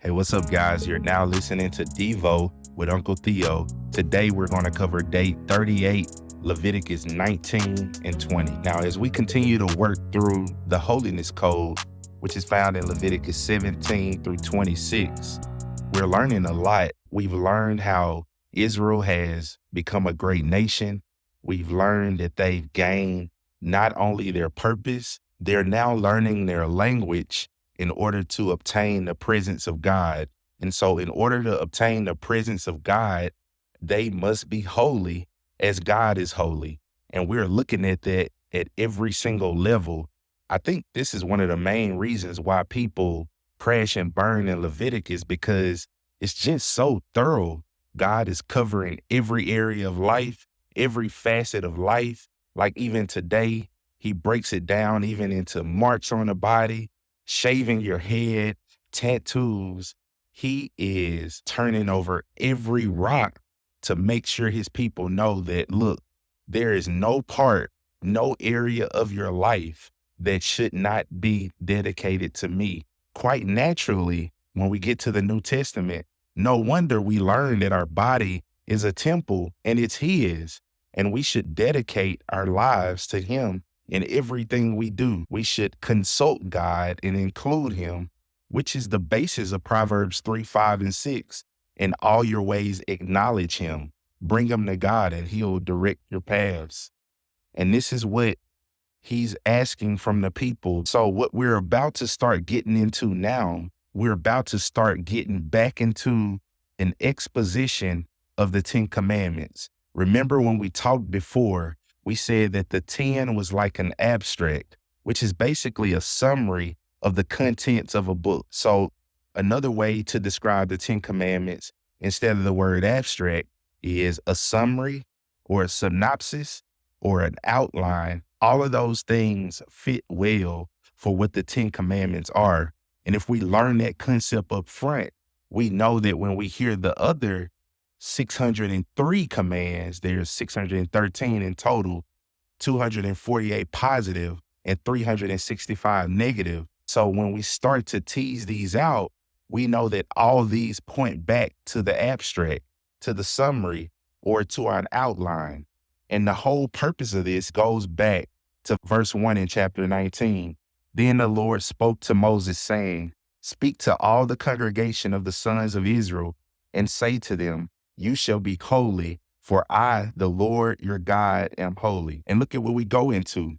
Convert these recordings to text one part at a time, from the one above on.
Hey, what's up, guys? You're now listening to Devo with Uncle Theo. Today, we're going to cover day 38, Leviticus 19 and 20. Now, as we continue to work through the holiness code, which is found in Leviticus 17 through 26, we're learning a lot. We've learned how Israel has become a great nation. We've learned that they've gained not only their purpose, they're now learning their language in order to obtain the presence of God. And so in order to obtain the presence of God, they must be holy as God is holy. And we're looking at that at every single level. I think this is one of the main reasons why people crash and burn in Leviticus, because it's just so thorough. God is covering every area of life, every facet of life. Like even today, he breaks it down even into marks on the body, shaving your head, tattoos. He is turning over every rock to make sure his people know that, look, there is no part, no area of your life that should not be dedicated to me. Quite naturally, when we get to the New Testament, no wonder we learn that our body is a temple and it's his, and we should dedicate our lives to him. In everything we do, we should consult God and include him, which is the basis of Proverbs 3, 5, and 6. In all your ways, acknowledge him. Bring him to God and he'll direct your paths. And this is what he's asking from the people. So what we're about to start getting into now, we're about to start getting back into an exposition of the 10 Commandments. Remember when we talked before, we said that the 10 was like an abstract, which is basically a summary of the contents of a book. So another way to describe the 10 Commandments instead of the word abstract is a summary or a synopsis or an outline. All of those things fit well for what the 10 Commandments are. And if we learn that concept up front, we know that when we hear the other 603 commands, there's 613 in total, 248 positive and 365 negative. So when we start to tease these out, we know that all these point back to the abstract, to the summary, or to an outline. And the whole purpose of this goes back to verse 1 in chapter 19. Then the Lord spoke to Moses, saying, "Speak to all the congregation of the sons of Israel and say to them, you shall be holy, for I, the Lord your God, am holy." And look at what we go into.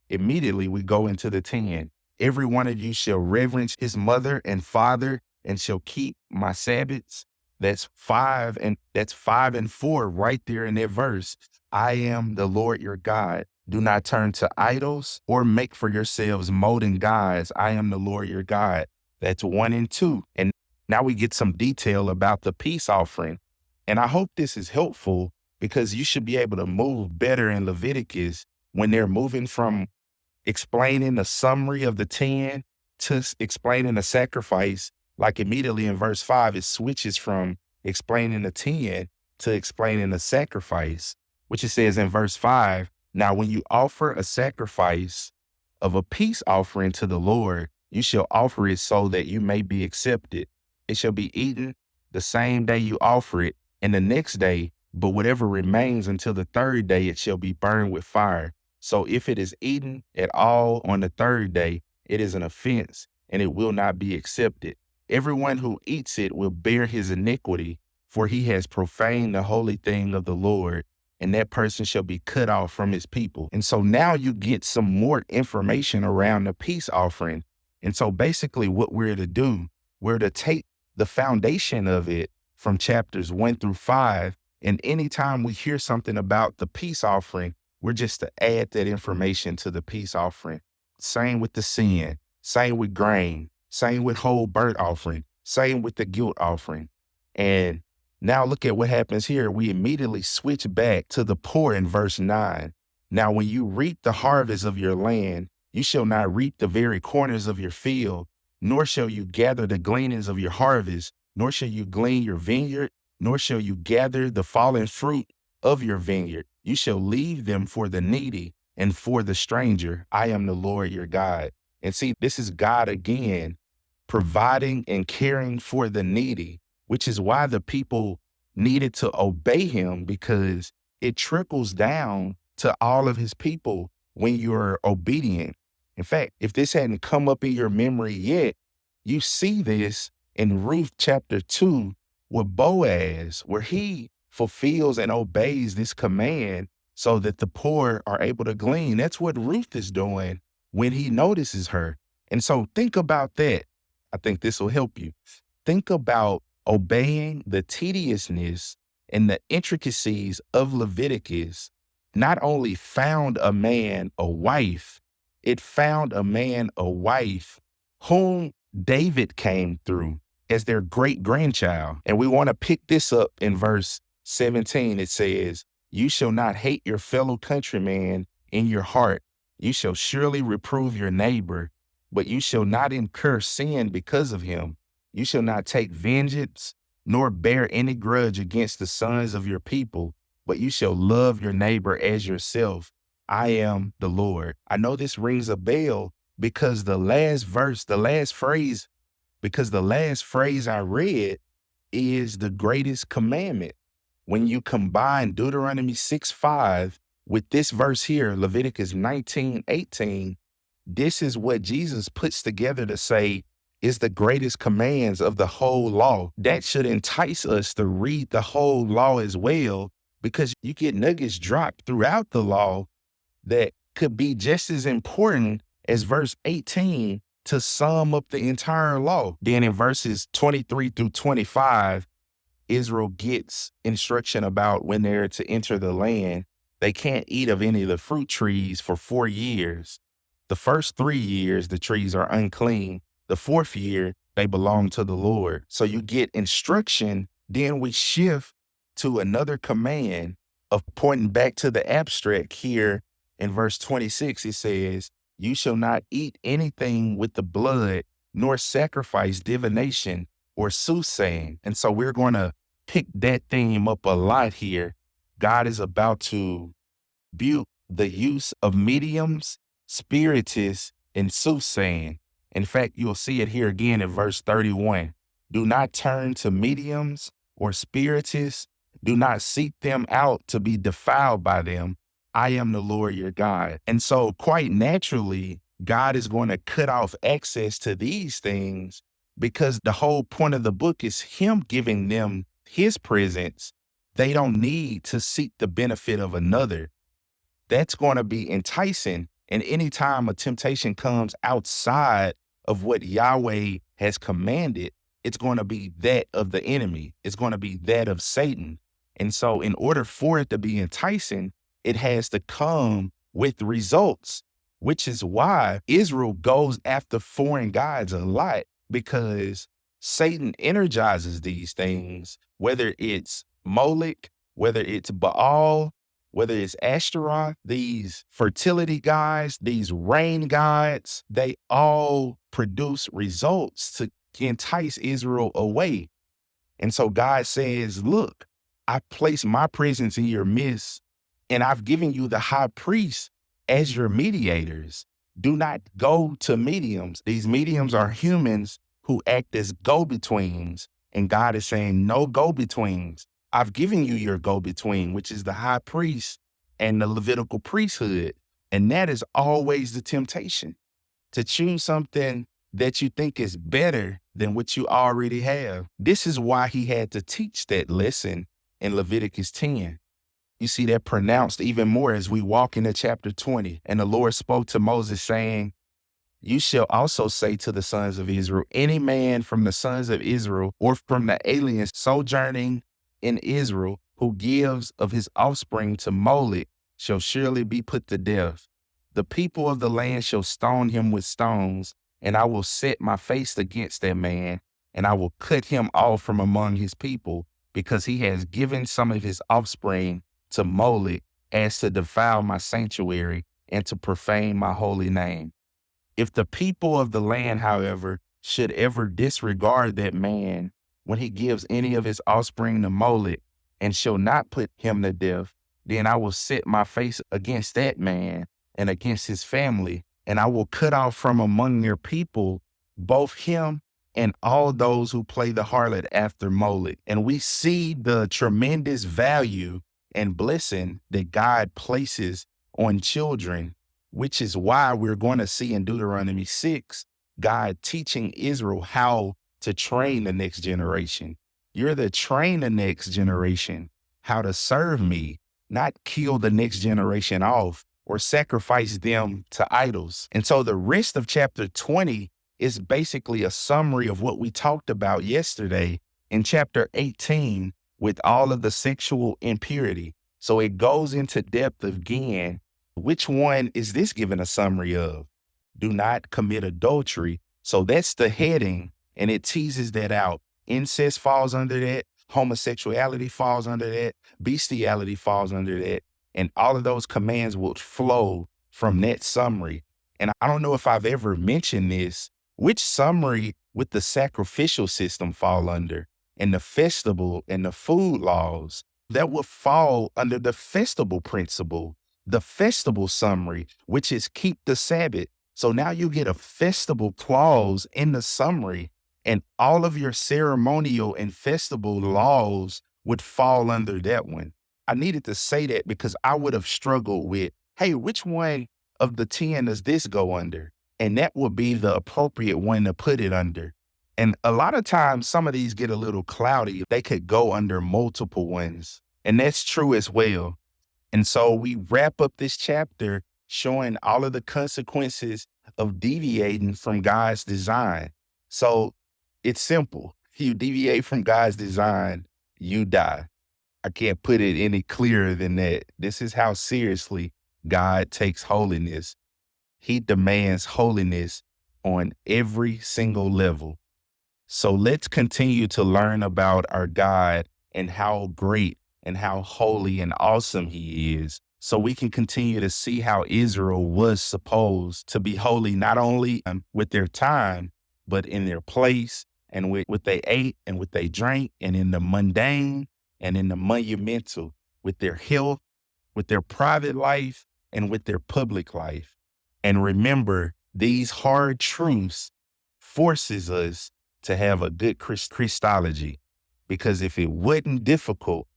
Immediately we go into the 10. Every one of you shall reverence his mother and father and shall keep my Sabbaths. That's 5 and 4 right there in that verse. I am the Lord your God. Do not turn to idols or make for yourselves molten gods. I am the Lord your God. That's 1 and 2. And now we get some detail about the peace offering. And I hope this is helpful, because you should be able to move better in Leviticus when they're moving from explaining the summary of the 10 to explaining the sacrifice. Like immediately in verse 5, it switches from explaining the 10 to explaining the sacrifice, which it says in verse 5, now when you offer a sacrifice of a peace offering to the Lord, you shall offer it so that you may be accepted. It shall be eaten the same day you offer it, and the next day, but whatever remains until the third day, it shall be burned with fire. So if it is eaten at all on the third day, it is an offense, and it will not be accepted. Everyone who eats it will bear his iniquity, for he has profaned the holy thing of the Lord, and that person shall be cut off from his people. And so now you get some more information around the peace offering. And so basically what we're to do, we're to take the foundation of it from chapters 1 through 5. And anytime we hear something about the peace offering, we're just to add that information to the peace offering. Same with the sin, same with grain, same with whole burnt offering, same with the guilt offering. And now look at what happens here. We immediately switch back to the poor in verse 9. Now, when you reap the harvest of your land, you shall not reap the very corners of your field, nor shall you gather the gleanings of your harvest, nor shall you glean your vineyard, nor shall you gather the fallen fruit of your vineyard. You shall leave them for the needy and for the stranger. I am the Lord your God. And see, this is God again providing and caring for the needy, which is why the people needed to obey him, because it trickles down to all of his people when you're obedient. In fact, if this hadn't come up in your memory yet, you see this in Ruth chapter 2 with Boaz, where he fulfills and obeys this command so that the poor are able to glean. That's what Ruth is doing when he notices her. And so think about that. I think this will help you. Think about obeying the tediousness and the intricacies of Leviticus. Not only found a man a wife, it found a man a wife whom David came through as their great grandchild. And we want to pick this up in verse 17. It says, "You shall not hate your fellow countryman in your heart. You shall surely reprove your neighbor, but you shall not incur sin because of him. You shall not take vengeance, nor bear any grudge against the sons of your people, but you shall love your neighbor as yourself. I am the Lord." I know this rings a bell because the last phrase I read is the greatest commandment. When you combine Deuteronomy 6:5 with this verse here, Leviticus 19:18, this is what Jesus puts together to say is the greatest commands of the whole law. That should entice us to read the whole law as well, because you get nuggets dropped throughout the law that could be just as important as verse 18 to sum up the entire law. Then in verses 23 through 25, Israel gets instruction about when they're to enter the land. They can't eat of any of the fruit trees for 4 years. The first 3 years, the trees are unclean. The 4th year, they belong to the Lord. So you get instruction. Then we shift to another command of pointing back to the abstract here. In verse 26, it says, "You shall not eat anything with the blood, nor sacrifice divination or soothsaying." And so we're going to pick that theme up a lot here. God is about to rebuke the use of mediums, spiritists, and soothsaying. In fact, you'll see it here again in verse 31. "Do not turn to mediums or spiritists. Do not seek them out to be defiled by them. I am the Lord your God." And so quite naturally, God is going to cut off access to these things, because the whole point of the book is him giving them his presence. They don't need to seek the benefit of another. That's going to be enticing. And anytime a temptation comes outside of what Yahweh has commanded, it's going to be that of the enemy. It's going to be that of Satan. And so in order for it to be enticing, it has to come with results, which is why Israel goes after foreign gods a lot, because Satan energizes these things, whether it's Molech, whether it's Baal, whether it's Ashtaroth, these fertility gods, these rain gods, they all produce results to entice Israel away. And so God says, look, I place my presence in your midst, and I've given you the high priest as your mediators. Do not go to mediums. These mediums are humans who act as go-betweens. And God is saying, no go-betweens. I've given you your go-between, which is the high priest and the Levitical priesthood. And that is always the temptation, to choose something that you think is better than what you already have. This is why he had to teach that lesson in Leviticus 10. You see that pronounced even more as we walk into chapter 20. "And the Lord spoke to Moses, saying, You shall also say to the sons of Israel, any man from the sons of Israel or from the aliens sojourning in Israel who gives of his offspring to Molech shall surely be put to death. The people of the land shall stone him with stones, and I will set my face against that man, and I will cut him off from among his people, because he has given some of his offspring to Molech as to defile my sanctuary and to profane my holy name. If the people of the land, however, should ever disregard that man when he gives any of his offspring to Molech, and shall not put him to death, then I will set my face against that man and against his family, and I will cut off from among their people both him and all those who play the harlot after Molech. And we see the tremendous value and blessing that God places on children, which is why we're going to see in Deuteronomy 6, God teaching Israel how to train the next generation. You're to train the next generation how to serve me, not kill the next generation off or sacrifice them to idols. And so the rest of chapter 20 is basically a summary of what we talked about yesterday in chapter 18 with all of the sexual impurity. So it goes into depth again. Which one is this given a summary of? Do not commit adultery. So that's the heading, and it teases that out. Incest falls under that. Homosexuality falls under that. Bestiality falls under that. And all of those commands will flow from that summary. And I don't know if I've ever mentioned this, which summary would the sacrificial system fall under, and the festival and the food laws? That would fall under the festival principle, the festival summary, which is keep the Sabbath. So now you get a festival clause in the summary, and all of your ceremonial and festival laws would fall under that one. I needed to say that because I would have struggled with, hey, which one of the 10 does this go under? And that would be the appropriate one to put it under. And a lot of times, some of these get a little cloudy. They could go under multiple ones. And that's true as well. And so we wrap up this chapter showing all of the consequences of deviating from God's design. So it's simple. If you deviate from God's design, you die. I can't put it any clearer than that. This is how seriously God takes holiness. He demands holiness on every single level. So let's continue to learn about our God and how great and how holy and awesome he is, so we can continue to see how Israel was supposed to be holy, not only with their time, but in their place and with what they ate and what they drank, and in the mundane and in the monumental, with their health, with their private life, and with their public life. And remember, these hard truths forces us to have a good Christology, because if it wasn't difficult,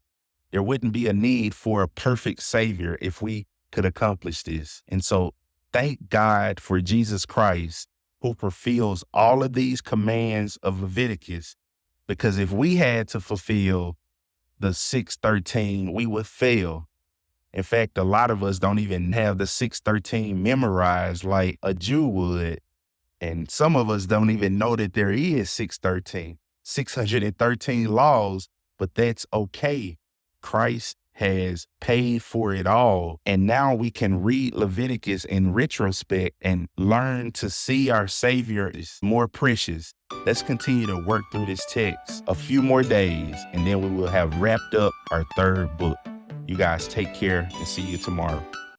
there wouldn't be a need for a perfect Savior if we could accomplish this. And so thank God for Jesus Christ, who fulfills all of these commands of Leviticus, because if we had to fulfill the 613, we would fail. In fact, a lot of us don't even have the 613 memorized like a Jew would. And some of us don't even know that there is 613 laws, but that's okay. Christ has paid for it all. And now we can read Leviticus in retrospect and learn to see our Savior is more precious. Let's continue to work through this text a few more days, and then we will have wrapped up our third book. You guys take care and see you tomorrow.